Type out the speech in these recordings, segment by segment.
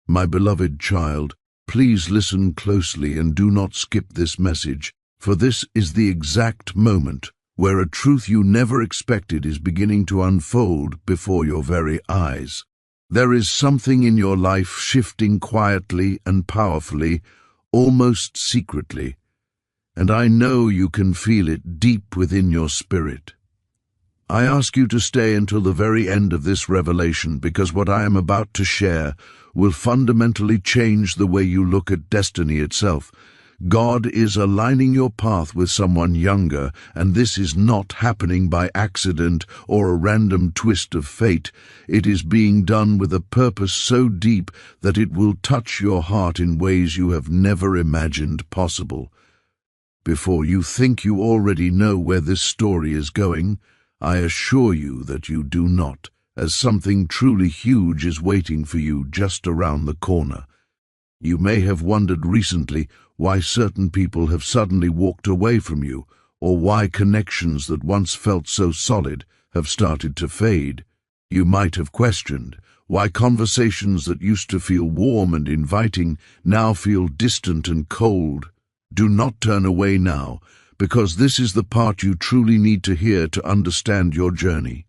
My beloved child, please listen closely and do not skip this message, for this is the exact moment where a truth you never expected is beginning to unfold before your very eyes. There is something in your life shifting quietly and powerfully, almost secretly, and I know you can feel it deep within your spirit. I ask you to stay until the very end of this revelation, because what I am about to share will fundamentally change the way you look at destiny itself. God is aligning your path with someone younger, and this is not happening by accident or a random twist of fate. It is being done with a purpose so deep that it will touch your heart in ways you have never imagined possible. Before you think you already know where this story is going, I assure you that you do not, as something truly huge is waiting for you just around the corner. You may have wondered recently why certain people have suddenly walked away from you, or why connections that once felt so solid have started to fade. You might have questioned why conversations that used to feel warm and inviting now feel distant and cold. Do not turn away now, because this is the part you truly need to hear to understand your journey.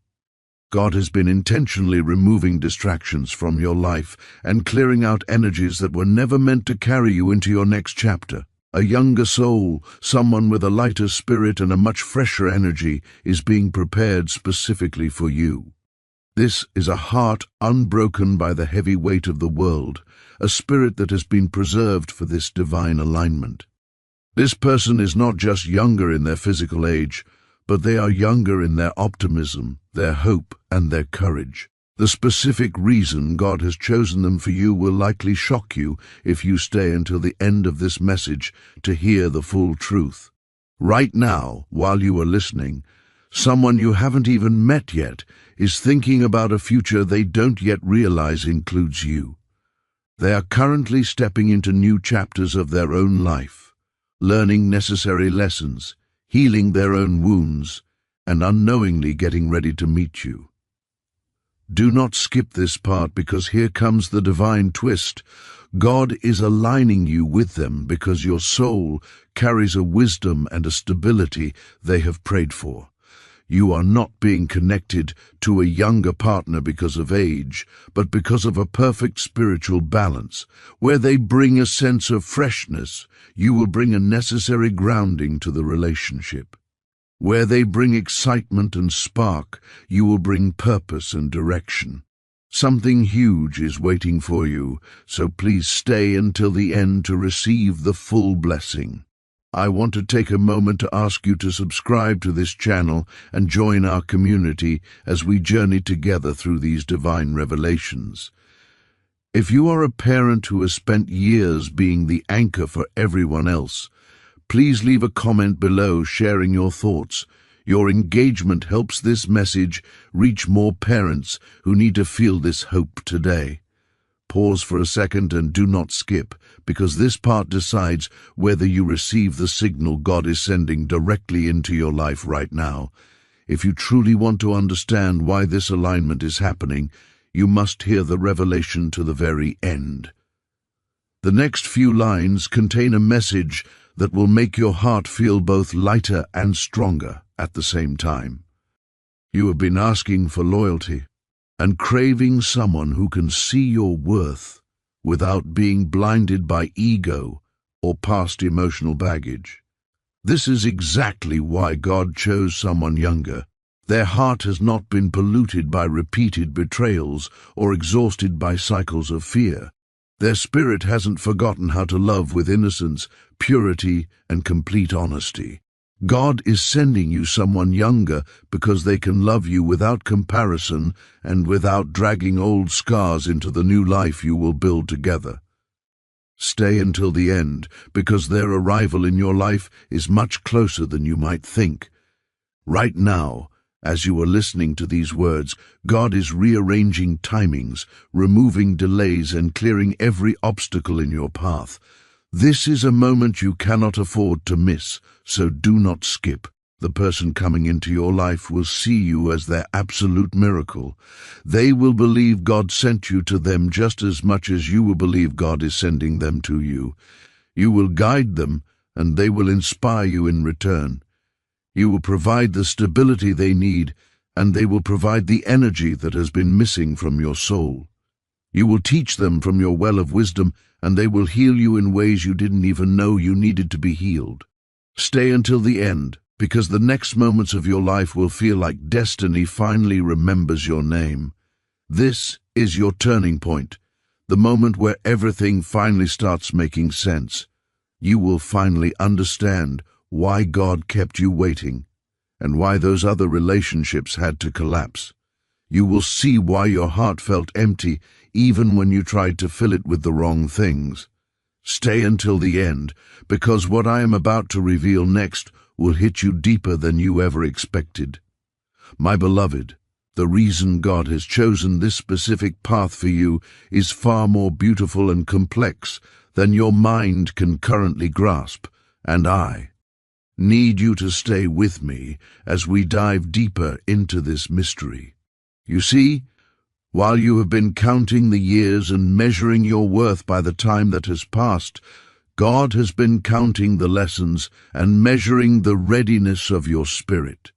God has been intentionally removing distractions from your life and clearing out energies that were never meant to carry you into your next chapter. A younger soul, someone with a lighter spirit and a much fresher energy, is being prepared specifically for you. This is a heart unbroken by the heavy weight of the world, a spirit that has been preserved for this divine alignment. This person is not just younger in their physical age, but they are younger in their optimism, their hope, and their courage. The specific reason God has chosen them for you will likely shock you if you stay until the end of this message to hear the full truth. Right now, while you are listening, someone you haven't even met yet is thinking about a future they don't yet realize includes you. They are currently stepping into new chapters of their own life, learning necessary lessons, healing their own wounds, and unknowingly getting ready to meet you. Do not skip this part, because here comes the divine twist. God is aligning you with them because your soul carries a wisdom and a stability they have prayed for. You are not being connected to a younger partner because of age, but because of a perfect spiritual balance. Where they bring a sense of freshness, you will bring a necessary grounding to the relationship. Where they bring excitement and spark, you will bring purpose and direction. Something huge is waiting for you, so please stay until the end to receive the full blessing. I want to take a moment to ask you to subscribe to this channel and join our community as we journey together through these divine revelations. If you are a parent who has spent years being the anchor for everyone else, please leave a comment below sharing your thoughts. Your engagement helps this message reach more parents who need to feel this hope today. Pause for a second and do not skip, because this part decides whether you receive the signal God is sending directly into your life right now. If you truly want to understand why this alignment is happening, you must hear the revelation to the very end. The next few lines contain a message that will make your heart feel both lighter and stronger at the same time. You have been asking for loyalty and craving someone who can see your worth without being blinded by ego or past emotional baggage. This is exactly why God chose someone younger. Their heart has not been polluted by repeated betrayals or exhausted by cycles of fear. Their spirit hasn't forgotten how to love with innocence, purity, and complete honesty. God is sending you someone younger because they can love you without comparison and without dragging old scars into the new life you will build together. Stay until the end, because their arrival in your life is much closer than you might think. Right now, as you are listening to these words, God is rearranging timings, removing delays, and clearing every obstacle in your path. This is a moment you cannot afford to miss, so do not skip. The person coming into your life will see you as their absolute miracle. They will believe God sent you to them just as much as you will believe God is sending them to you. You will guide them, and they will inspire you in return. You will provide the stability they need, and they will provide the energy that has been missing from your soul. You will teach them from your well of wisdom, and they will heal you in ways you didn't even know you needed to be healed. Stay until the end, because the next moments of your life will feel like destiny finally remembers your name. This is your turning point, the moment where everything finally starts making sense. You will finally understand why God kept you waiting, and why those other relationships had to collapse. You will see why your heart felt empty even when you tried to fill it with the wrong things. Stay until the end, because what I am about to reveal next will hit you deeper than you ever expected. My beloved, the reason God has chosen this specific path for you is far more beautiful and complex than your mind can currently grasp, and I need you to stay with me as we dive deeper into this mystery. You see, while you have been counting the years and measuring your worth by the time that has passed, God has been counting the lessons and measuring the readiness of your spirit.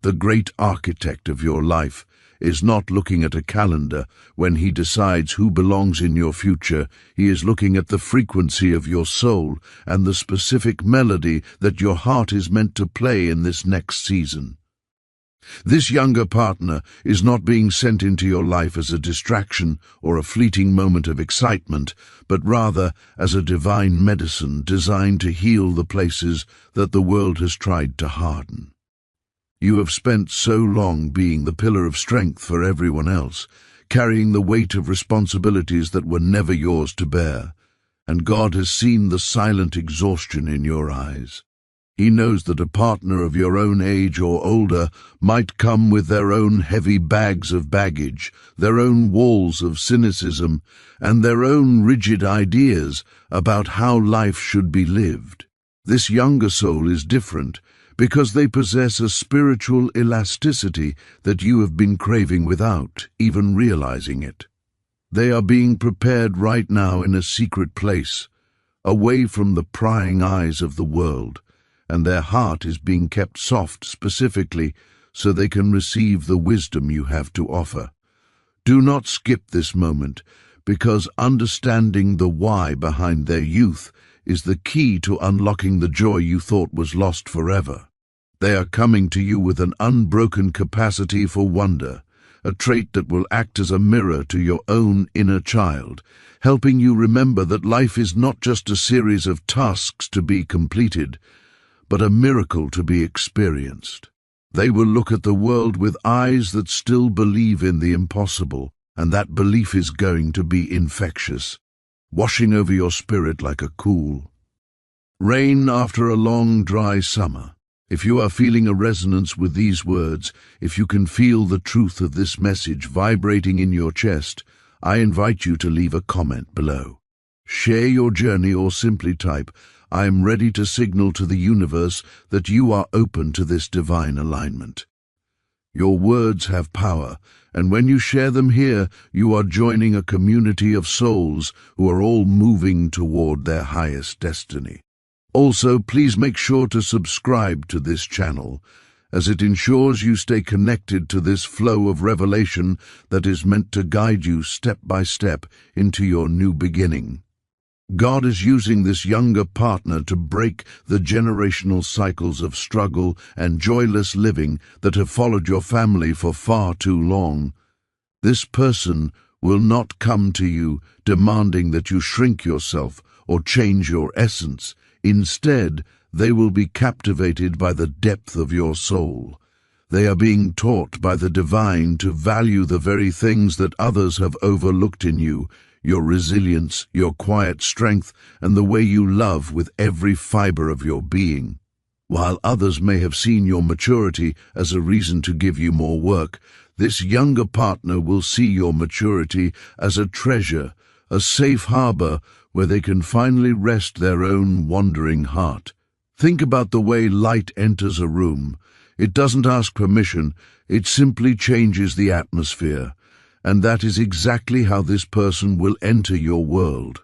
The great architect of your life is not looking at a calendar when he decides who belongs in your future. He is looking at the frequency of your soul and the specific melody that your heart is meant to play in this next season. This younger partner is not being sent into your life as a distraction or a fleeting moment of excitement, but rather as a divine medicine designed to heal the places that the world has tried to harden. You have spent so long being the pillar of strength for everyone else, carrying the weight of responsibilities that were never yours to bear, and God has seen the silent exhaustion in your eyes. He knows that a partner of your own age or older might come with their own heavy bags of baggage, their own walls of cynicism, and their own rigid ideas about how life should be lived. This younger soul is different because they possess a spiritual elasticity that you have been craving without even realizing it. They are being prepared right now in a secret place, away from the prying eyes of the world, and their heart is being kept soft specifically so they can receive the wisdom you have to offer. Do not skip this moment, because understanding the why behind their youth is the key to unlocking the joy you thought was lost forever. They are coming to you with an unbroken capacity for wonder, a trait that will act as a mirror to your own inner child, helping you remember that life is not just a series of tasks to be completed, but a miracle to be experienced. They will look at the world with eyes that still believe in the impossible, and that belief is going to be infectious, washing over your spirit like a cool rain after a long, dry summer. If you are feeling a resonance with these words, if you can feel the truth of this message vibrating in your chest, I invite you to leave a comment below. Share your journey or simply type, "I am ready to signal to the universe that you are open to this divine alignment." Your words have power, and when you share them here, you are joining a community of souls who are all moving toward their highest destiny. Also, please make sure to subscribe to this channel, as it ensures you stay connected to this flow of revelation that is meant to guide you step by step into your new beginning. God is using this younger partner to break the generational cycles of struggle and joyless living that have followed your family for far too long. This person will not come to you demanding that you shrink yourself or change your essence. Instead, they will be captivated by the depth of your soul. They are being taught by the divine to value the very things that others have overlooked in you, your resilience, your quiet strength, and the way you love with every fiber of your being. While others may have seen your maturity as a reason to give you more work, this younger partner will see your maturity as a treasure, a safe harbor where they can finally rest their own wandering heart. Think about the way light enters a room. It doesn't ask permission, it simply changes the atmosphere. And that is exactly how this person will enter your world.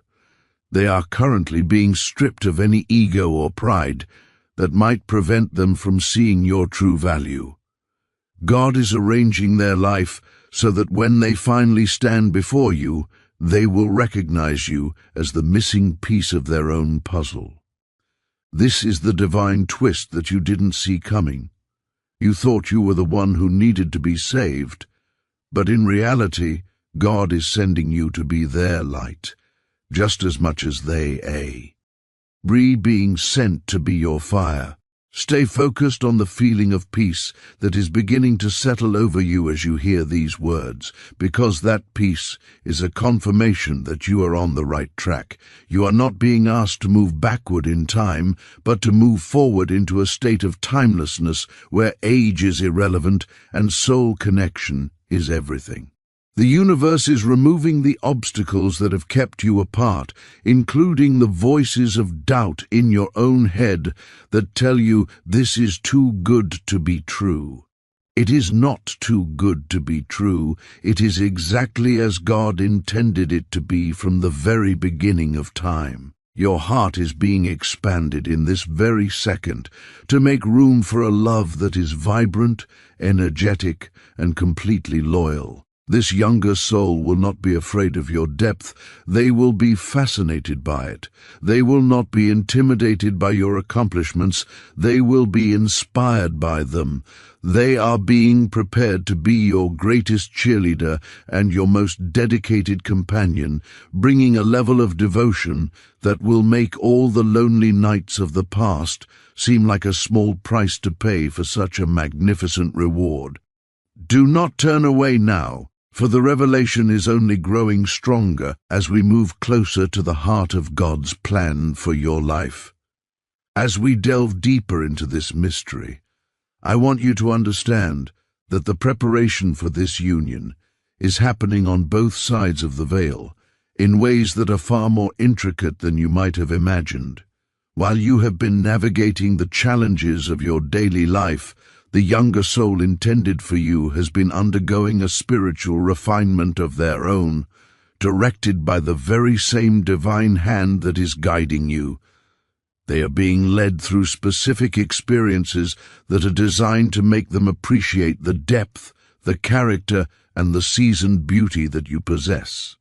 They are currently being stripped of any ego or pride that might prevent them from seeing your true value. God is arranging their life so that when they finally stand before you, they will recognize you as the missing piece of their own puzzle. This is the divine twist that you didn't see coming. You thought you were the one who needed to be saved, but in reality, God is sending you to be their light, just as much as they are. Being sent to be your fire. Stay focused on the feeling of peace that is beginning to settle over you as you hear these words, because that peace is a confirmation that you are on the right track. You are not being asked to move backward in time, but to move forward into a state of timelessness where age is irrelevant and soul connection is everything. The universe is removing the obstacles that have kept you apart, including the voices of doubt in your own head that tell you this is too good to be true. It is not too good to be true. It is exactly as God intended it to be from the very beginning of time. Your heart is being expanded in this very second to make room for a love that is vibrant, energetic, and completely loyal. This younger soul will not be afraid of your depth. They will be fascinated by it. They will not be intimidated by your accomplishments. They will be inspired by them. They are being prepared to be your greatest cheerleader and your most dedicated companion, bringing a level of devotion that will make all the lonely nights of the past seem like a small price to pay for such a magnificent reward. Do not turn away now, for the revelation is only growing stronger as we move closer to the heart of God's plan for your life. As we delve deeper into this mystery, I want you to understand that the preparation for this union is happening on both sides of the veil, in ways that are far more intricate than you might have imagined. While you have been navigating the challenges of your daily life, the younger soul intended for you has been undergoing a spiritual refinement of their own, directed by the very same divine hand that is guiding you. They are being led through specific experiences that are designed to make them appreciate the depth, the character, and the seasoned beauty that you possess.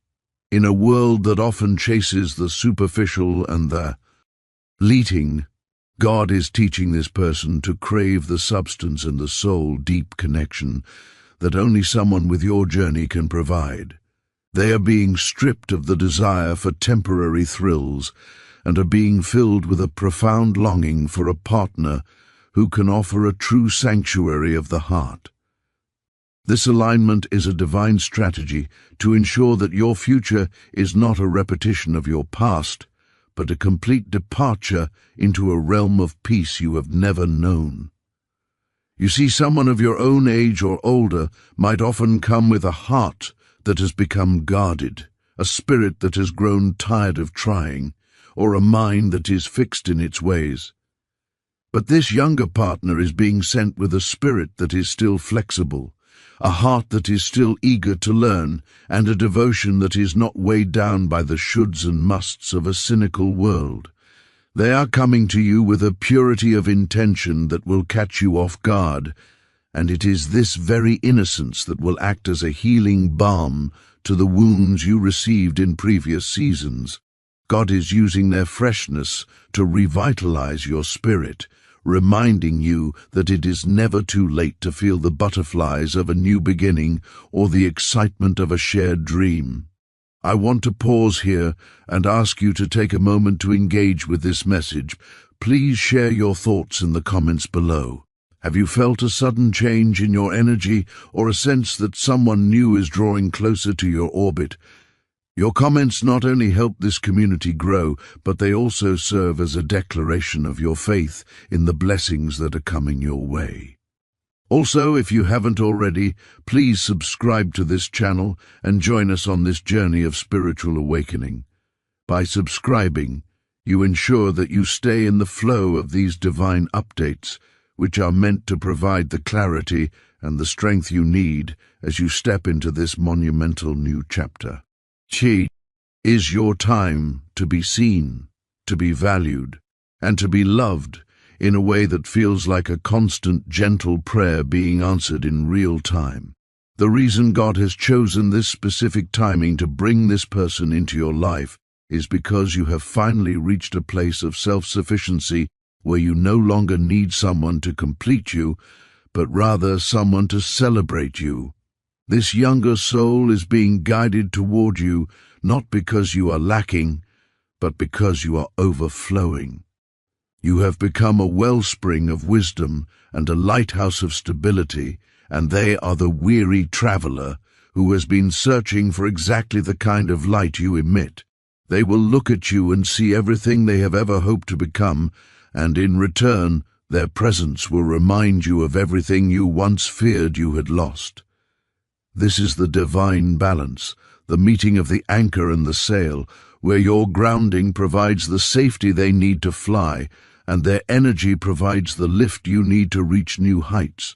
In a world that often chases the superficial and the fleeting, God is teaching this person to crave the substance and the soul-deep connection that only someone with your journey can provide. They are being stripped of the desire for temporary thrills and are being filled with a profound longing for a partner who can offer a true sanctuary of the heart. This alignment is a divine strategy to ensure that your future is not a repetition of your past, but a complete departure into a realm of peace you have never known. You see, someone of your own age or older might often come with a heart that has become guarded, a spirit that has grown tired of trying, or a mind that is fixed in its ways. But this younger partner is being sent with a spirit that is still flexible, a heart that is still eager to learn, and a devotion that is not weighed down by the shoulds and musts of a cynical world. They are coming to you with a purity of intention that will catch you off guard, and it is this very innocence that will act as a healing balm to the wounds you received in previous seasons. God is using their freshness to revitalize your spirit, reminding you that it is never too late to feel the butterflies of a new beginning or the excitement of a shared dream. I want to pause here and ask you to take a moment to engage with this message. Please share your thoughts in the comments below. Have you felt a sudden change in your energy or a sense that someone new is drawing closer to your orbit? Your comments not only help this community grow, but they also serve as a declaration of your faith in the blessings that are coming your way. Also, if you haven't already, please subscribe to this channel and join us on this journey of spiritual awakening. By subscribing, You ensure that you stay in the flow of these divine updates, which are meant to provide the clarity and the strength you need as you step into this monumental new chapter. Chi is your time to be seen, to be valued, and to be loved in a way that feels like a constant, gentle prayer being answered in real time. The reason God has chosen this specific timing to bring this person into your life is because you have finally reached a place of self-sufficiency where you no longer need someone to complete you, but rather someone to celebrate you. This younger soul is being guided toward you not because you are lacking, but because you are overflowing. You have become a wellspring of wisdom and a lighthouse of stability, and they are the weary traveler who has been searching for exactly the kind of light you emit. They will look at you and see everything they have ever hoped to become, and in return, their presence will remind you of everything you once feared you had lost. This is the divine balance, the meeting of the anchor and the sail, where your grounding provides the safety they need to fly, and their energy provides the lift you need to reach new heights.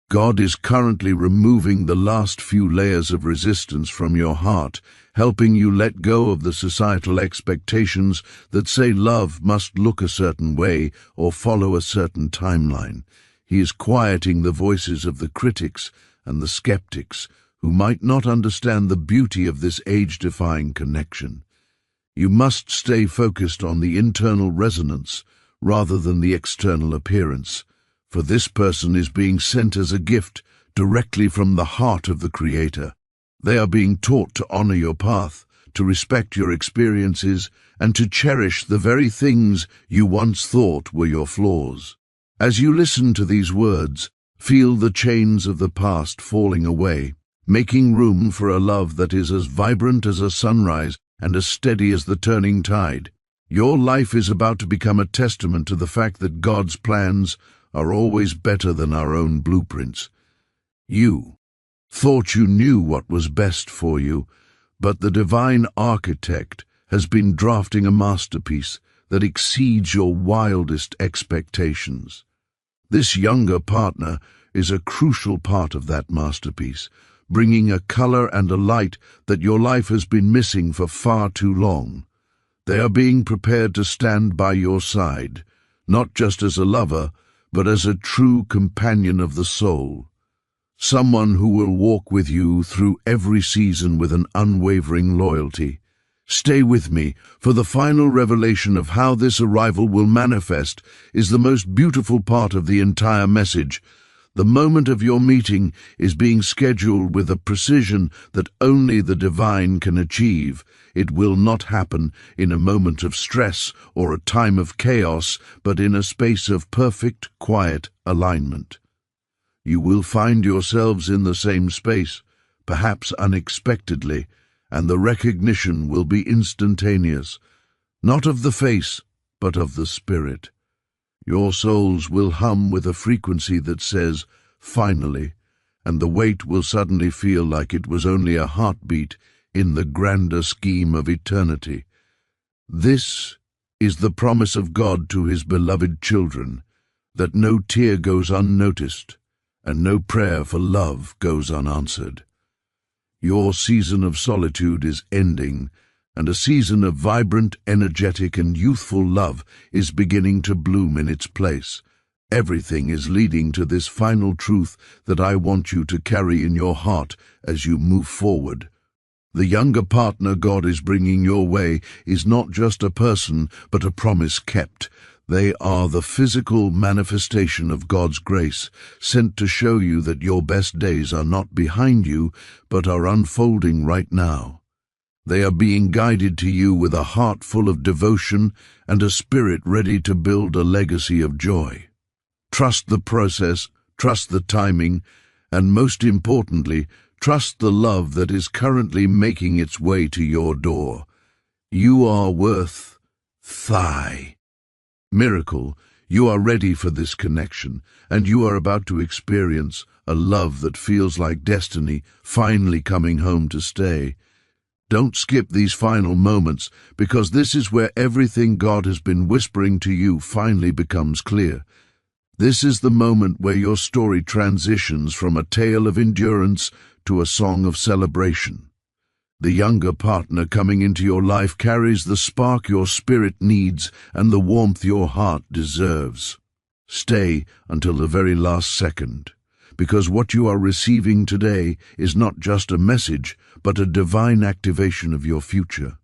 God is currently removing the last few layers of resistance from your heart, helping you let go of the societal expectations that say love must look a certain way or follow a certain timeline. He is quieting the voices of the critics and the skeptics who might not understand the beauty of this age-defying connection. You must stay focused on the internal resonance rather than the external appearance, for this person is being sent as a gift directly from the heart of the Creator. They are being taught to honor your path, to respect your experiences, and to cherish the very things you once thought were your flaws. As you listen to these words, feel the chains of the past falling away, making room for a love that is as vibrant as a sunrise and as steady as the turning tide. Your life is about to become a testament to the fact that God's plans are always better than our own blueprints. You thought you knew what was best for you, but the divine architect has been drafting a masterpiece that exceeds your wildest expectations. This younger partner is a crucial part of that masterpiece, bringing a color and a light that your life has been missing for far too long. They are being prepared to stand by your side, not just as a lover, but as a true companion of the soul. Someone who will walk with you through every season with an unwavering loyalty. Stay with me, for the final revelation of how this arrival will manifest is the most beautiful part of the entire message. The moment of your meeting is being scheduled with a precision that only the divine can achieve. It will not happen in a moment of stress or a time of chaos, but in a space of perfect, quiet alignment. You will find yourselves in the same space, perhaps unexpectedly, and the recognition will be instantaneous, not of the face, but of the spirit. Your souls will hum with a frequency that says, "Finally," and the wait will suddenly feel like it was only a heartbeat in the grander scheme of eternity. This is the promise of God to His beloved children, that no tear goes unnoticed, and no prayer for love goes unanswered. Your season of solitude is ending, and a season of vibrant, energetic, and youthful love is beginning to bloom in its place. Everything is leading to this final truth that I want you to carry in your heart as you move forward. The younger partner God is bringing your way is not just a person, but a promise kept. They are the physical manifestation of God's grace, sent to show you that your best days are not behind you, but are unfolding right now. They are being guided to you with a heart full of devotion and a spirit ready to build a legacy of joy. Trust the process, trust the timing, and most importantly, trust the love that is currently making its way to your door. You are worth Thigh. Miracle, you are ready for this connection, and you are about to experience a love that feels like destiny finally coming home to stay. Don't skip these final moments, because this is where everything God has been whispering to you finally becomes clear. This is the moment where your story transitions from a tale of endurance to a song of celebration. The younger partner coming into your life carries the spark your spirit needs and the warmth your heart deserves. Stay until the very last second, because what you are receiving today is not just a message, but a divine activation of your future.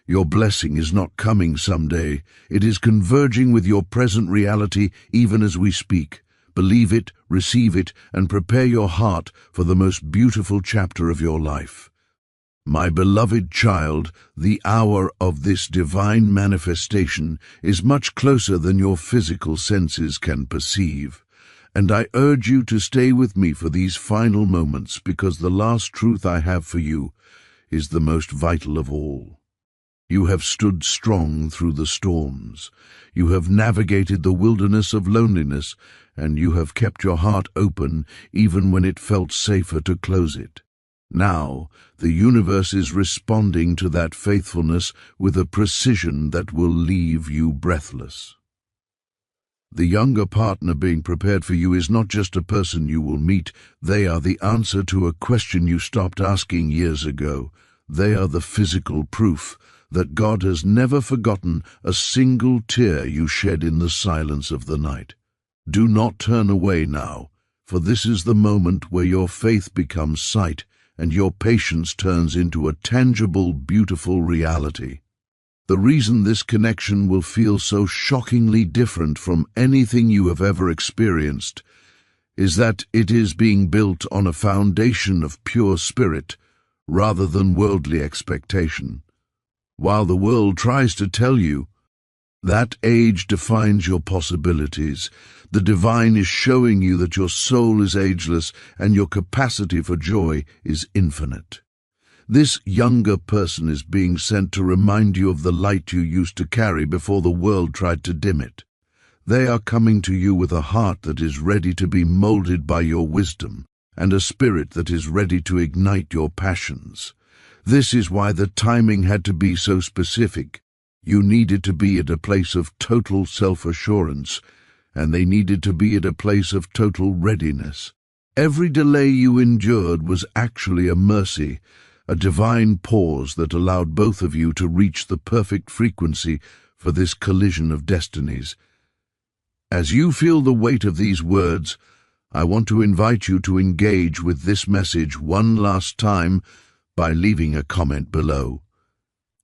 Your blessing is not coming someday. It is converging with your present reality even as we speak. Believe it, receive it, and prepare your heart for the most beautiful chapter of your life. My beloved child, the hour of this divine manifestation is much closer than your physical senses can perceive. And I urge you to stay with me for these final moments, because the last truth I have for you is the most vital of all. You have stood strong through the storms. You have navigated the wilderness of loneliness, and you have kept your heart open even when it felt safer to close it. Now, the universe is responding to that faithfulness with a precision that will leave you breathless. The younger partner being prepared for you is not just a person you will meet. They are the answer to a question you stopped asking years ago. They are the physical proof that God has never forgotten a single tear you shed in the silence of the night. Do not turn away now, for this is the moment where your faith becomes sight and your patience turns into a tangible, beautiful reality. The reason this connection will feel so shockingly different from anything you have ever experienced is that it is being built on a foundation of pure spirit rather than worldly expectation. While the world tries to tell you that age defines your possibilities, the divine is showing you that your soul is ageless and your capacity for joy is infinite. This younger person is being sent to remind you of the light you used to carry before the world tried to dim it. They are coming to you with a heart that is ready to be molded by your wisdom and a spirit that is ready to ignite your passions. This is why the timing had to be so specific. You needed to be at a place of total self-assurance, and they needed to be at a place of total readiness. Every delay you endured was actually a mercy, a divine pause that allowed both of you to reach the perfect frequency for this collision of destinies. As you feel the weight of these words, I want to invite you to engage with this message one last time by leaving a comment below.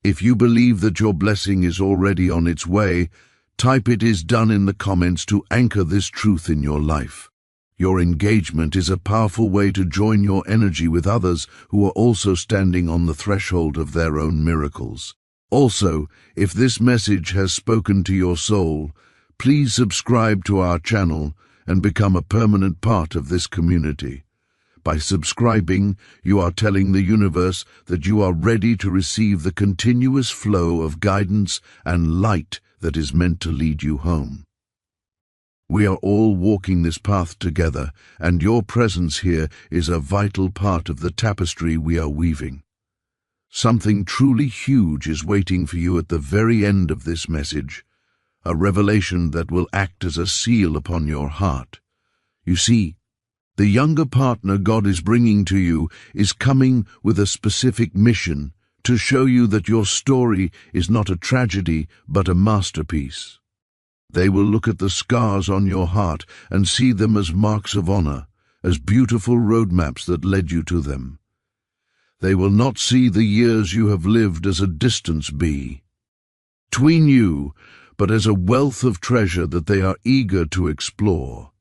If you believe that your blessing is already on its way, type "It is done" in the comments to anchor this truth in your life. Your engagement is a powerful way to join your energy with others who are also standing on the threshold of their own miracles. Also, if this message has spoken to your soul, please subscribe to our channel and become a permanent part of this community. By subscribing, you are telling the universe that you are ready to receive the continuous flow of guidance and light that is meant to lead you home. We are all walking this path together, and your presence here is a vital part of the tapestry we are weaving. Something truly huge is waiting for you at the very end of this message, a revelation that will act as a seal upon your heart. You see, the younger partner God is bringing to you is coming with a specific mission to show you that your story is not a tragedy but a masterpiece. They will look at the scars on your heart and see them as marks of honor, as beautiful roadmaps that led you to them. They will not see the years you have lived as a distance between you, but as a wealth of treasure that they are eager to explore.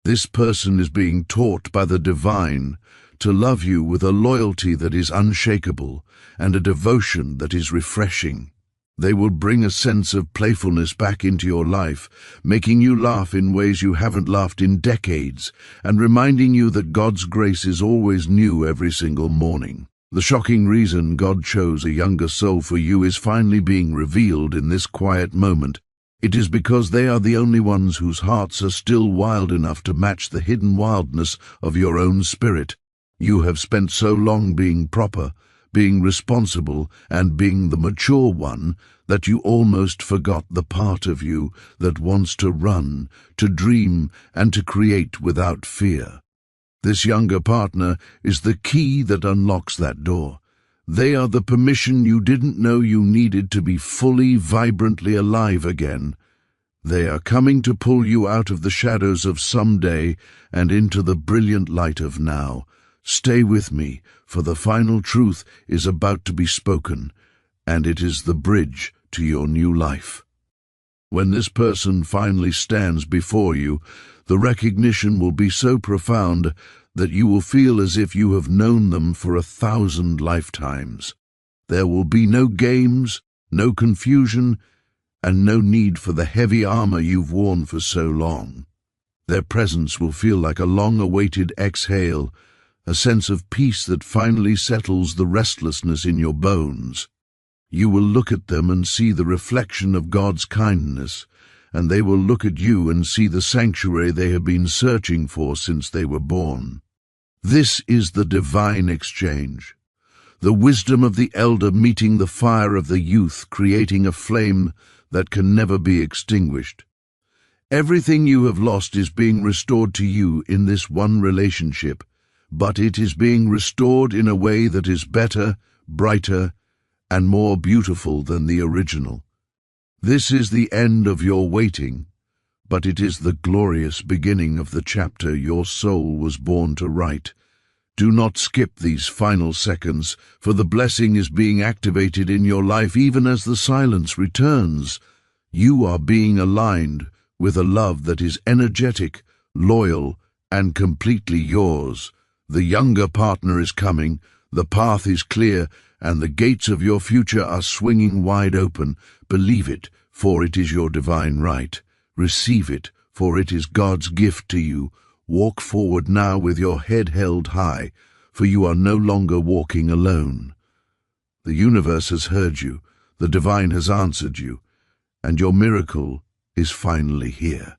This person is being taught by the divine to love you with a loyalty that is unshakable and a devotion that is refreshing. They will bring a sense of playfulness back into your life, making you laugh in ways you haven't laughed in decades, and reminding you that God's grace is always new every single morning. The shocking reason God chose a younger soul for you is finally being revealed in this quiet moment. It is because they are the only ones whose hearts are still wild enough to match the hidden wildness of your own spirit. You have spent so long being proper, being responsible and being the mature one, that you almost forgot the part of you that wants to run, to dream, and to create without fear. This younger partner is the key that unlocks that door. They are the permission you didn't know you needed to be fully, vibrantly alive again. They are coming to pull you out of the shadows of someday and into the brilliant light of now. Stay with me, for the final truth is about to be spoken, and it is the bridge to your new life. When this person finally stands before you, the recognition will be so profound that you will feel as if you have known them for 1,000 lifetimes. There will be no games, no confusion, and no need for the heavy armor you've worn for so long. Their presence will feel like a long-awaited exhale, a sense of peace that finally settles the restlessness in your bones. You will look at them and see the reflection of God's kindness, and they will look at you and see the sanctuary they have been searching for since they were born. This is the divine exchange, the wisdom of the elder meeting the fire of the youth, creating a flame that can never be extinguished. Everything you have lost is being restored to you in this one relationship, but it is being restored in a way that is better, brighter, and more beautiful than the original. This is the end of your waiting, but it is the glorious beginning of the chapter your soul was born to write. Do not skip these final seconds, for the blessing is being activated in your life even as the silence returns. You are being aligned with a love that is energetic, loyal, and completely yours. The younger partner is coming, the path is clear, and the gates of your future are swinging wide open. Believe it, for it is your divine right. Receive it, for it is God's gift to you. Walk forward now with your head held high, for you are no longer walking alone. The universe has heard you, the divine has answered you, and your miracle is finally here.